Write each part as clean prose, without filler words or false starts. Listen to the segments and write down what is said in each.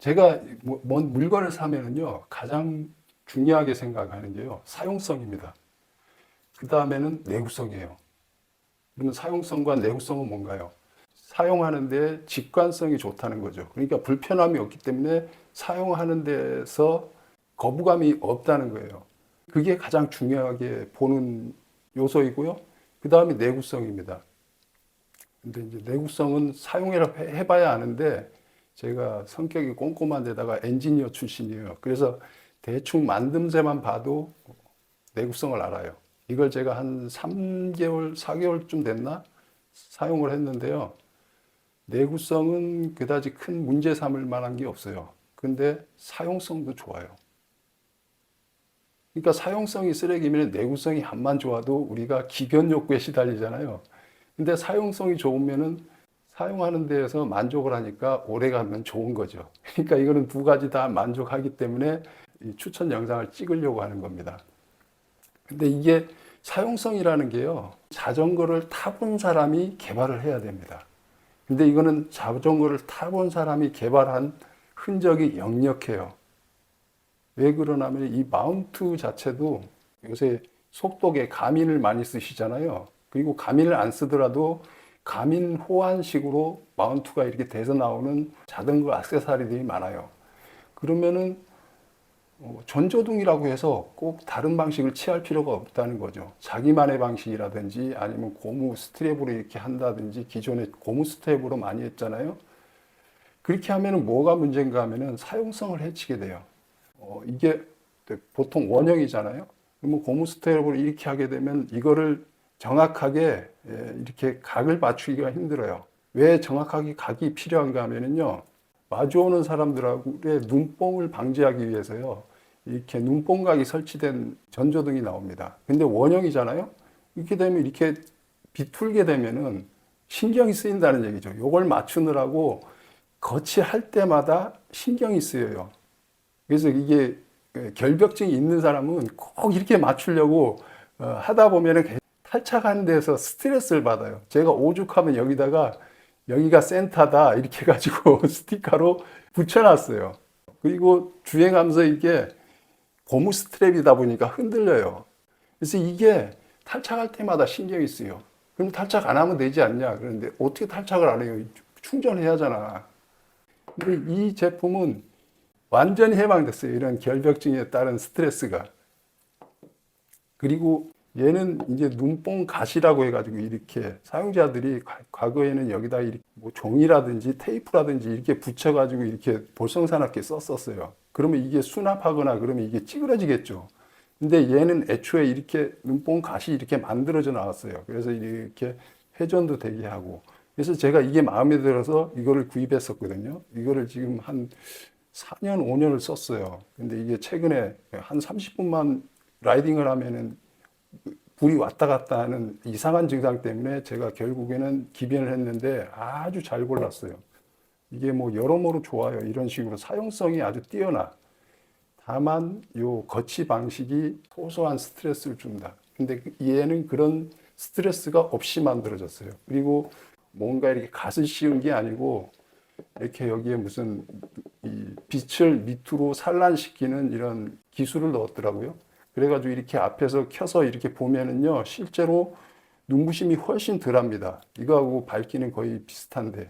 제가 뭔 물건을 사면은요, 가장 중요하게 생각하는 게요, 사용성입니다. 그 다음에는 내구성이에요. 그러면 사용성과 내구성은 뭔가요? 사용하는데 직관성이 좋다는 거죠. 그러니까 불편함이 없기 때문에 사용하는 데서 거부감이 없다는 거예요. 그게 가장 중요하게 보는 요소이고요. 그 다음에 내구성입니다. 근데 이제 내구성은 해봐야 아는데 제가 성격이 꼼꼼한 데다가 엔지니어 출신이에요. 그래서 대충 만듦새만 봐도 내구성을 알아요. 이걸 제가 한 3개월, 4개월쯤 됐나? 사용을 했는데요. 내구성은 그다지 큰 문제 삼을 만한 게 없어요. 근데 사용성도 좋아요. 그러니까 사용성이 쓰레기면 내구성이 암만 좋아도 우리가 기변 욕구에 시달리잖아요. 근데 사용성이 좋으면은 사용하는 데에서 만족을 하니까 오래 가면 좋은 거죠. 그러니까 이거는 두 가지 다 만족하기 때문에 이 추천 영상을 찍으려고 하는 겁니다. 근데 이게 사용성이라는 게요, 자전거를 타본 사람이 개발을 해야 됩니다. 근데 이거는 자전거를 타본 사람이 개발한 흔적이 역력해요. 왜 그러냐면 이 마운트 자체도 요새 속도계 가민을 많이 쓰시잖아요. 그리고 가민을 안 쓰더라도 가민 호환식으로 마운트가 이렇게 돼서 나오는 자전거 액세서리들이 많아요. 그러면은 전조등이라고 해서 꼭 다른 방식을 취할 필요가 없다는 거죠. 자기만의 방식이라든지 아니면 고무 스트랩으로 이렇게 한다든지 기존에 고무 스트랩으로 많이 했잖아요. 그렇게 하면은 뭐가 문제인가 하면은 사용성을 해치게 돼요. 이게 보통 원형이잖아요. 그러면 고무 스텝으로 이렇게 하게 되면 이거를 정확하게 이렇게 각을 맞추기가 힘들어요. 왜 정확하게 각이 필요한가 하면은요, 마주오는 사람들의 눈뽕을 방지하기 위해서요, 이렇게 눈뽕각이 설치된 전조등이 나옵니다. 근데 원형이잖아요. 이렇게 되면 이렇게 비틀게 되면은 신경이 쓰인다는 얘기죠. 이걸 맞추느라고 거치할 때마다 신경이 쓰여요. 그래서 이게 결벽증이 있는 사람은 꼭 이렇게 맞추려고 하다 보면은 탈착하는 데서 스트레스를 받아요. 제가 오죽하면 여기가 센터다 이렇게 해가지고 스티커로 붙여놨어요. 그리고 주행하면서 이게 고무 스트랩이다 보니까 흔들려요. 그래서 이게 탈착할 때마다 신경이 쓰여. 그럼 탈착 안 하면 되지 않냐? 그런데 어떻게 탈착을 안 해요? 충전해야 하잖아. 근데 이 제품은 완전히 해방됐어요. 이런 결벽증에 따른 스트레스가. 그리고 얘는 이제 눈뽕 가시라고 해가지고 이렇게 사용자들이 과거에는 여기다 이렇게 뭐 종이라든지 테이프라든지 이렇게 붙여가지고 이렇게 볼성사납게 썼었어요. 그러면 이게 수납하거나 그러면 이게 찌그러지겠죠. 근데 얘는 애초에 이렇게 눈뽕 가시 이렇게 만들어져 나왔어요. 그래서 이렇게 회전도 되게 하고. 그래서 제가 이게 마음에 들어서 이거를 구입했었거든요. 이거를 지금 한 4년, 5년을 썼어요. 근데 이게 최근에 한 30분만 라이딩을 하면은 불이 왔다 갔다 하는 이상한 증상 때문에 제가 결국에는 기변을 했는데 아주 잘 골랐어요. 이게 뭐 여러모로 좋아요. 이런 식으로 사용성이 아주 뛰어나. 다만 요 거치 방식이 소소한 스트레스를 준다. 근데 얘는 그런 스트레스가 없이 만들어졌어요. 그리고 뭔가 이렇게 갓을 씌운 게 아니고 이렇게 여기에 무슨 이 빛을 밑으로 산란시키는 이런 기술을 넣었더라고요. 그래가지고 이렇게 앞에서 켜서 이렇게 보면은요, 실제로 눈부심이 훨씬 덜합니다. 이거하고 밝기는 거의 비슷한데.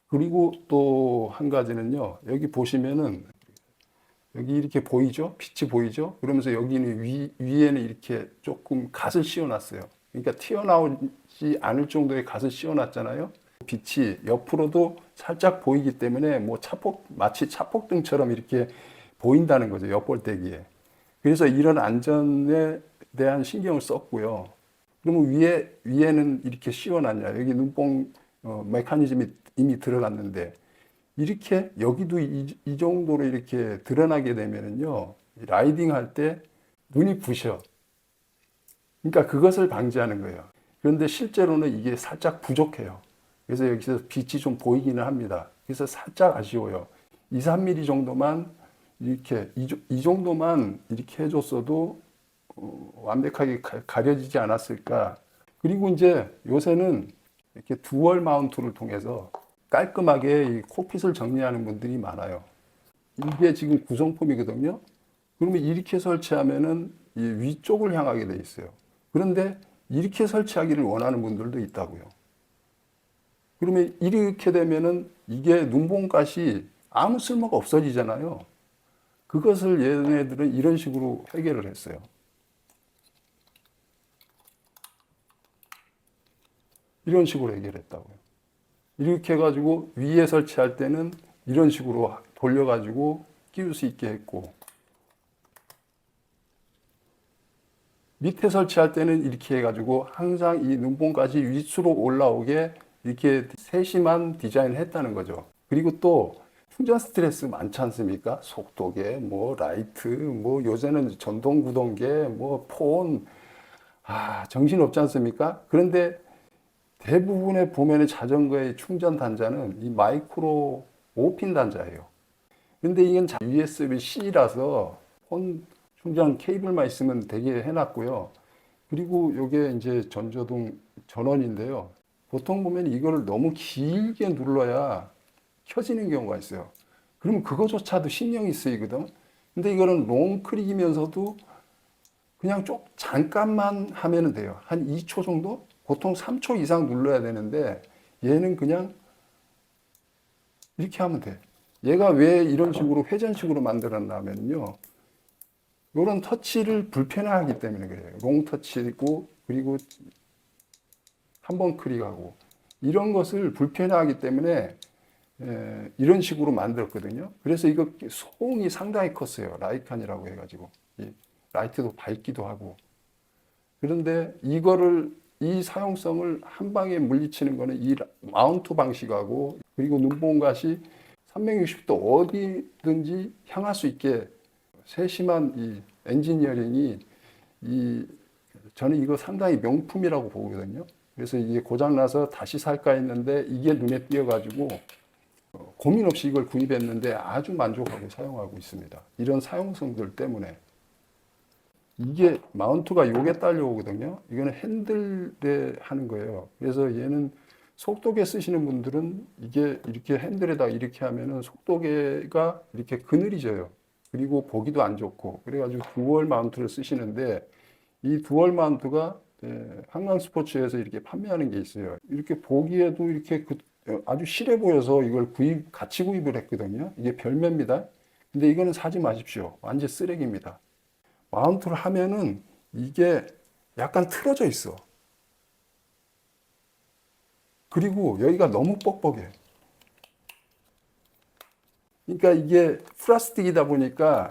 그리고 또 한 가지는요, 여기 보시면은 여기 이렇게 보이죠? 빛이 보이죠? 그러면서 여기는 위에는 이렇게 조금 갓을 씌워놨어요. 그러니까 튀어나오지 않을 정도의 갓을 씌워놨잖아요. 빛이 옆으로도 살짝 보이기 때문에 뭐 마치 차폭등처럼 이렇게 보인다는 거죠. 옆볼때기에. 그래서 이런 안전에 대한 신경을 썼고요. 그러면 위에는 이렇게 씌워놨냐. 여기 눈뽕 메커니즘이 이미 들어갔는데 이렇게 여기도 이 정도로 이렇게 드러나게 되면은요, 라이딩 할 때 눈이 부셔. 그러니까 그것을 방지하는 거예요. 그런데 실제로는 이게 살짝 부족해요. 그래서 여기서 빛이 좀 보이기는 합니다. 그래서 살짝 아쉬워요. 2, 3mm 정도만 이렇게 이 정도만 이렇게 해줬어도 완벽하게 가려지지 않았을까. 그리고 이제 요새는 이렇게 듀얼 마운트를 통해서 깔끔하게 이 콕핏을 정리하는 분들이 많아요. 이게 지금 구성품이거든요. 그러면 이렇게 설치하면은 이 위쪽을 향하게 돼 있어요. 그런데 이렇게 설치하기를 원하는 분들도 있다고요. 그러면 이렇게 되면은 이게 눈봉갓이 아무 쓸모가 없어지잖아요. 그것을 얘네들은 이런 식으로 해결을 했어요. 이런 식으로 해결했다고요. 이렇게 해가지고 위에 설치할 때는 이런 식으로 돌려가지고 끼울 수 있게 했고, 밑에 설치할 때는 이렇게 해가지고 항상 이 눈봉까지 위수로 올라오게 이렇게 세심한 디자인을 했다는 거죠. 그리고 또 충전 스트레스 많지 않습니까? 속도계, 뭐 라이트, 뭐 요새는 전동 구동계, 뭐 폰, 정신 없지 않습니까? 그런데 대부분의 보면은 자전거의 충전 단자는 이 마이크로 5핀 단자예요. 근데 이건 USB-C라서 폰 충전 케이블만 있으면 되게 해놨고요. 그리고 이게 이제 전조등 전원인데요. 보통 보면 이거를 너무 길게 눌러야 켜지는 경우가 있어요. 그러면 그거조차도 신경이 쓰이거든. 근데 이거는 롱클릭이면서도 그냥 잠깐만 하면 돼요. 한 2초 정도? 보통 3초 이상 눌러야 되는데 얘는 그냥 이렇게 하면 돼. 얘가 왜 이런 식으로 회전식으로 만들었냐면요. 이런 터치를 불편해하기 때문에 그래요. 롱 터치고 그리고 한 번 클릭하고 이런 것을 불편해하기 때문에 이런 식으로 만들었거든요. 그래서 이거 소음이 상당히 컸어요. 라이칸이라고 해가지고 라이트도 밝기도 하고. 그런데 이 사용성을 한 방에 물리치는 거는 이 마운트 방식하고 그리고 눈봉갓이 360도 어디든지 향할 수 있게 세심한 이 엔지니어링이 저는 이거 상당히 명품이라고 보거든요. 그래서 이게 고장나서 다시 살까 했는데 이게 눈에 띄어가지고 고민 없이 이걸 구입했는데 아주 만족하고 사용하고 있습니다. 이런 사용성들 때문에. 이게 마운트가 요게 딸려오거든요. 이거는 핸들에 하는 거예요. 그래서 얘는 속도계 쓰시는 분들은 이게 이렇게 핸들에다 이렇게 하면은 속도계가 이렇게 그늘이져요. 그리고 보기도 안 좋고. 그래가지고 듀얼 마운트를 쓰시는데 이 듀얼 마운트가 한강 스포츠에서 이렇게 판매하는 게 있어요. 이렇게 보기에도 이렇게 아주 실해 보여서 이걸 같이 구입을 했거든요. 이게 별매입니다. 근데 이거는 사지 마십시오. 완전 쓰레기입니다. 마운트를 하면은 이게 약간 틀어져 있어. 그리고 여기가 너무 뻑뻑해. 그러니까 이게 플라스틱이다 보니까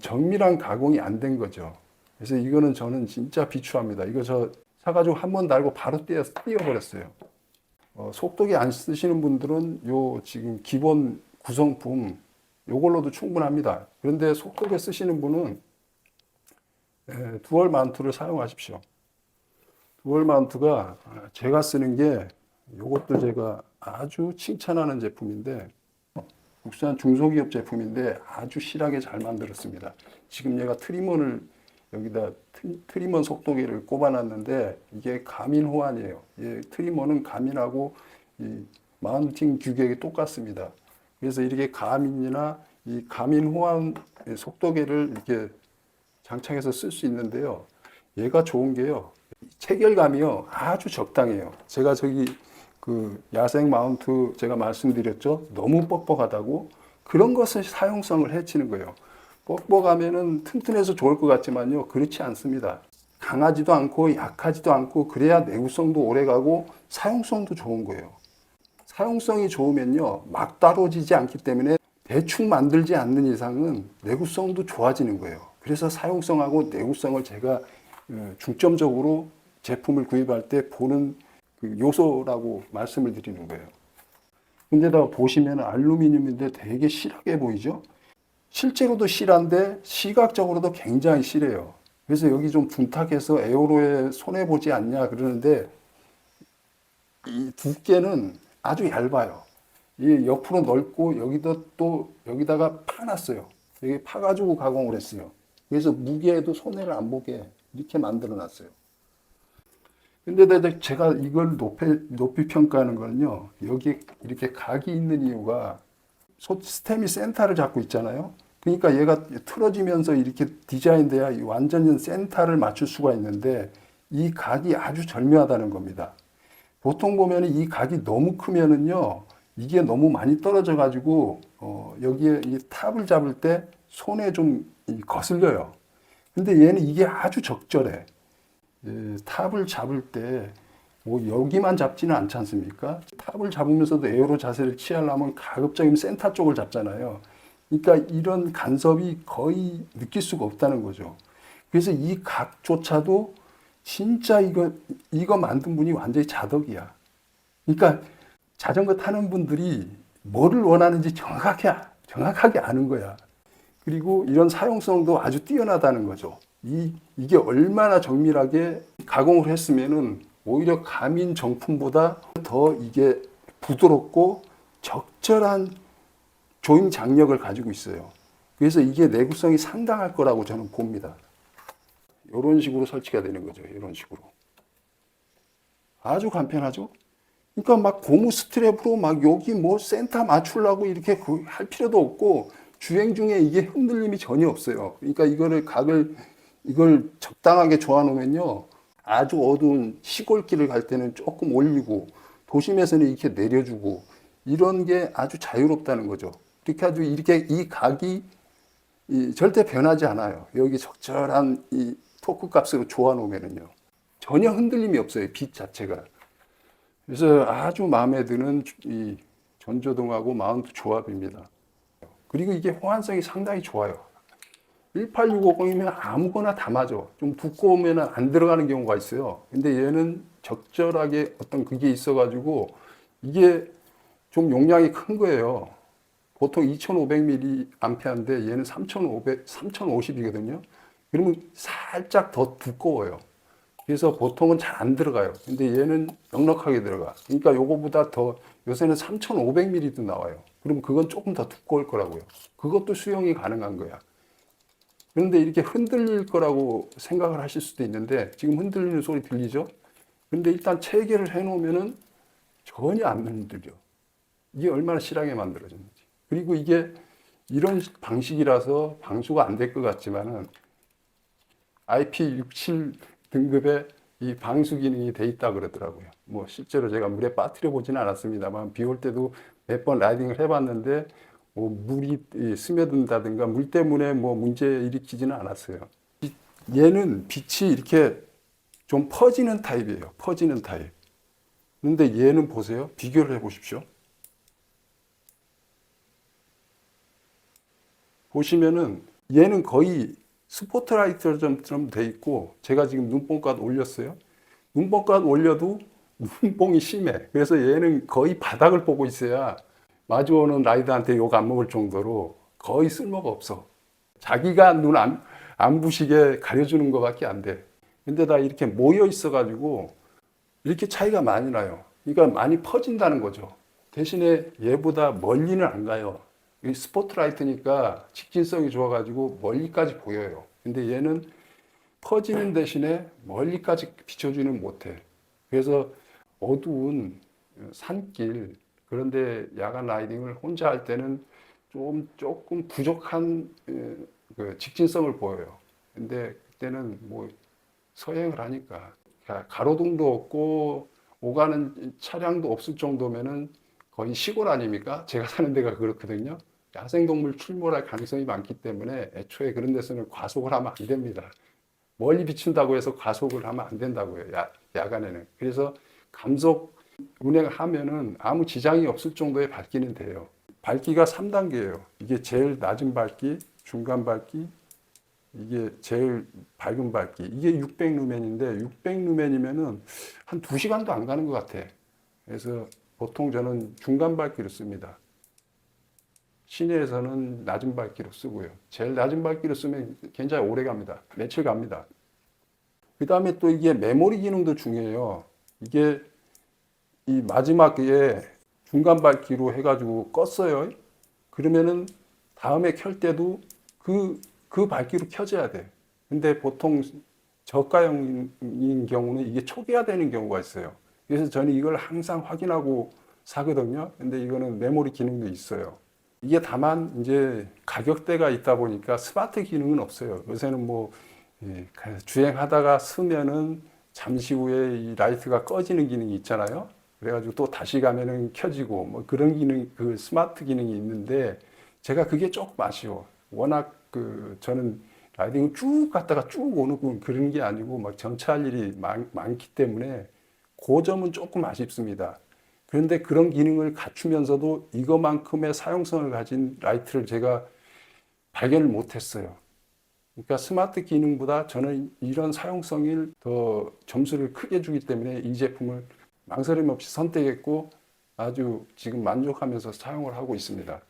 정밀한 가공이 안 된 거죠. 그래서 이거는 저는 진짜 비추합니다. 이거 저 사가지고 한 번 달고 바로 띄워버렸어요. 속도계 안 쓰시는 분들은 요 지금 기본 구성품 요걸로도 충분합니다. 그런데 속도계 쓰시는 분은 듀얼 마운트를 사용하십시오. 듀얼 마운트가 제가 쓰는 게 요것도 제가 아주 칭찬하는 제품인데 국산 중소기업 제품인데 아주 실하게 잘 만들었습니다. 지금 얘가 트리머를 여기다 트리머 속도계를 꼽아놨는데 이게 가민 호환이에요. 트리머는 가민하고 이 마운팅 규격이 똑같습니다. 그래서 이렇게 가민이나 이 가민 호환 속도계를 이렇게 장착해서 쓸 수 있는데요. 얘가 좋은 게요. 체결감이요. 아주 적당해요. 제가 저기 그 야생 마운트 제가 말씀드렸죠. 너무 뻑뻑하다고. 그런 것을 사용성을 해치는 거예요. 뻑뻑하면은 튼튼해서 좋을 것 같지만요. 그렇지 않습니다. 강하지도 않고 약하지도 않고 그래야 내구성도 오래 가고 사용성도 좋은 거예요. 사용성이 좋으면요. 막 다뤄지지 않기 때문에 대충 만들지 않는 이상은 내구성도 좋아지는 거예요. 그래서 사용성하고 내구성을 제가 중점적으로 제품을 구입할 때 보는 그 요소라고 말씀을 드리는 거예요. 근데다 보시면 알루미늄인데 되게 실하게 보이죠? 실제로도 실한데 시각적으로도 굉장히 실해요. 그래서 여기 좀 둔탁해서 에어로에 손해보지 않냐 그러는데 이 두께는 아주 얇아요. 이 옆으로 넓고 여기다가 파놨어요. 여기 파가지고 가공을 했어요. 그래서 무게에도 손해를 안 보게 이렇게 만들어 놨어요. 근데 제가 이걸 높이 평가하는 거는요. 여기 이렇게 각이 있는 이유가 스템이 센터를 잡고 있잖아요. 그러니까 얘가 틀어지면서 이렇게 디자인돼야 완전히 센터를 맞출 수가 있는데 이 각이 아주 절묘하다는 겁니다. 보통 보면 이 각이 너무 크면은요, 이게 너무 많이 떨어져 가지고 여기에 이 탑을 잡을 때 손에 좀 거슬려요. 근데 얘는 이게 아주 적절해. 예, 탑을 잡을 때 뭐 여기만 잡지는 않지 않습니까? 탑을 잡으면서도 에어로 자세를 취하려면 가급적이면 센터 쪽을 잡잖아요. 그러니까 이런 간섭이 거의 느낄 수가 없다는 거죠. 그래서 이 각조차도 진짜 이거 만든 분이 완전히 자덕이야. 그러니까 자전거 타는 분들이 뭐를 원하는지 정확하게 아는 거야. 그리고 이런 사용성도 아주 뛰어나다는 거죠. 이게 얼마나 정밀하게 가공을 했으면은 오히려 가민 정품보다 더 이게 부드럽고 적절한 조임 장력을 가지고 있어요. 그래서 이게 내구성이 상당할 거라고 저는 봅니다. 이런 식으로 설치가 되는 거죠. 이런 식으로. 아주 간편하죠? 그러니까 막 고무 스트랩으로 막 여기 뭐 센터 맞추려고 이렇게 할 필요도 없고 주행 중에 이게 흔들림이 전혀 없어요. 그러니까 이걸 적당하게 조아놓으면요. 아주 어두운 시골길을 갈 때는 조금 올리고 도심에서는 이렇게 내려주고 이런 게 아주 자유롭다는 거죠. 이렇게 아주 이렇게 이 각이 절대 변하지 않아요. 여기 적절한 이 토크 값으로 조아놓으면은요. 전혀 흔들림이 없어요. 빛 자체가. 그래서 아주 마음에 드는 이 전조등하고 마운트 조합입니다. 그리고 이게 호환성이 상당히 좋아요. 18650이면 아무거나 다 맞아. 좀 두꺼우면 안 들어가는 경우가 있어요. 근데 얘는 적절하게 어떤 그게 있어가지고 이게 좀 용량이 큰 거예요. 보통 2500mA인데 얘는 3050이거든요. 그러면 살짝 더 두꺼워요. 그래서 보통은 잘 안 들어가요. 근데 얘는 넉넉하게 들어가. 그러니까 요거보다 더 요새는 3500ml도 나와요. 그럼 그건 조금 더 두꺼울 거라고요. 그것도 수용이 가능한 거야. 그런데 이렇게 흔들릴 거라고 생각을 하실 수도 있는데 지금 흔들리는 소리 들리죠? 근데 일단 체계를 해놓으면은 전혀 안 흔들려. 이게 얼마나 실하게 만들어졌는지. 그리고 이게 이런 방식이라서 방수가 안 될 것 같지만은 IP67 등급의 이 방수 기능이 돼 있다 그러더라고요. 뭐 실제로 제가 물에 빠뜨려 보지는 않았습니다만 비 올 때도 몇 번 라이딩을 해봤는데 뭐 물이 스며든다든가 물 때문에 뭐 문제 일으키지는 않았어요. 얘는 빛이 이렇게 좀 퍼지는 타입이에요. 퍼지는 타입. 근데 얘는 보세요. 비교를 해 보십시오. 보시면은 얘는 거의 스포트라이트처럼 돼 있고 제가 지금 눈뽕까지 올렸어요. 눈뽕까지 올려도 눈뽕이 심해. 그래서 얘는 거의 바닥을 보고 있어야 마주오는 라이더한테 욕 안 먹을 정도로 거의 쓸모가 없어. 자기가 눈 안 부시게 가려주는 것밖에 안 돼. 근데 다 이렇게 모여 있어가지고 이렇게 차이가 많이 나요. 그러니까 많이 퍼진다는 거죠. 대신에 얘보다 멀리는 안 가요. 이 스포트라이트니까 직진성이 좋아가지고 멀리까지 보여요. 근데 얘는 퍼지는 대신에 멀리까지 비춰주는 못해. 그래서 어두운 산길, 그런데 야간 라이딩을 혼자 할 때는 조금 부족한 그 직진성을 보여요. 근데 그때는 뭐 서행을 하니까 가로등도 없고 오가는 차량도 없을 정도면은 거의 시골 아닙니까? 제가 사는 데가 그렇거든요. 야생동물 출몰할 가능성이 많기 때문에 애초에 그런 데서는 과속을 하면 안 됩니다. 멀리 비춘다고 해서 과속을 하면 안 된다고요. 야간에는. 그래서 감속 운행을 하면은 아무 지장이 없을 정도의 밝기는 돼요. 밝기가 3단계예요. 이게 제일 낮은 밝기, 중간 밝기, 이게 제일 밝은 밝기. 이게 600루멘인데 600루멘이면은 한 2시간도 안 가는 것 같아. 그래서 보통 저는 중간 밝기로 씁니다. 시내에서는 낮은 밝기로 쓰고요. 제일 낮은 밝기로 쓰면 굉장히 오래 갑니다. 며칠 갑니다. 그 다음에 또 이게 메모리 기능도 중요해요. 이게 이 마지막에 중간 밝기로 해가지고 껐어요. 그러면은 다음에 켤 때도 그 밝기로 켜져야 돼. 근데 보통 저가형인 경우는 이게 초기화되는 경우가 있어요. 그래서 저는 이걸 항상 확인하고 사거든요. 근데 이거는 메모리 기능도 있어요. 이게 다만 이제 가격대가 있다 보니까 스마트 기능은 없어요. 요새는 뭐 주행하다가 쓰면은 잠시 후에 이 라이트가 꺼지는 기능이 있잖아요. 그래가지고 또 다시 가면은 켜지고 뭐 그런 기능, 그 스마트 기능이 있는데 제가 그게 조금 아쉬워. 워낙 저는 라이딩을 쭉 갔다가 쭉 오는 그런 게 아니고 막 정차할 일이 많기 때문에 그 점은 조금 아쉽습니다. 그런데 그런 기능을 갖추면서도 이거만큼의 사용성을 가진 라이트를 제가 발견을 못했어요. 그러니까 스마트 기능보다 저는 이런 사용성을 더 점수를 크게 주기 때문에 이 제품을 망설임 없이 선택했고 아주 지금 만족하면서 사용을 하고 있습니다.